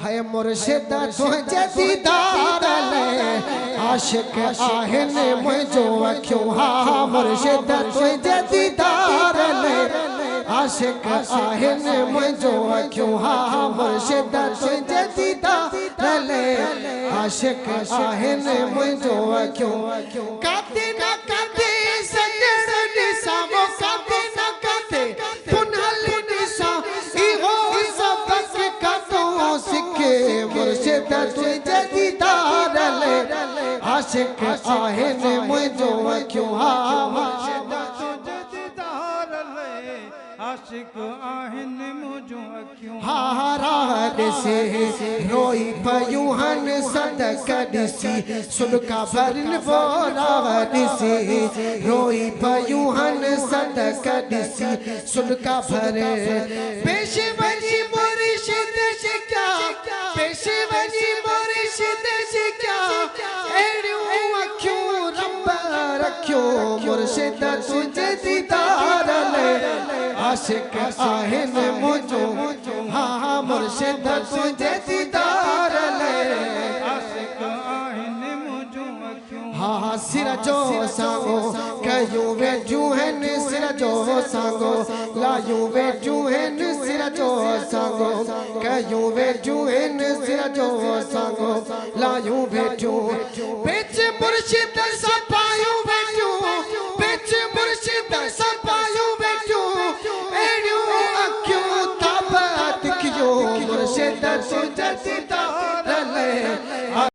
है मुर्शिद तुझे दीदार ले आशिक आहिन मुझो अखियों हा मुर्शिद तुझे दीदार ले आशिक आहिन मुझो अखियों हा मुर्शिद तुझे दीदार ले आशिक आहिन मुझो अखियों काते ना काते सजन निसा वो काते ना काते पुनल निसा इहो सबक कतो सिखे मुर्शिद तुझे दीदार ले आशिक आहिन मुझो अखियों हा मुर्शिद तुझे दीदार ले आशिक आहिन मुझो अखियों हा रात से रोई पयूं हन सदक दिसी सुनका भरन वो रात से रोई पयूं हन सदक दिसी सुनका भरे पेशवनी मुर्शिद से क्या पेशवनी मुर्शिद से क्या एड़ियों अखियों रब रखियो मुर्शिद तुझे दीदार ले आशिक आहिन मुझो हा मुर्शिद तुझे दीदार ले आशिक आहिन मुझो हा सिर जो सांगो कयूं वेजूं हन सिर जो सांगो लायूं वेजूं हन सिर जो सांगो कयूं वेजूं हन सिर जो सांगो लायूं वेजूं बिच मुर्शिद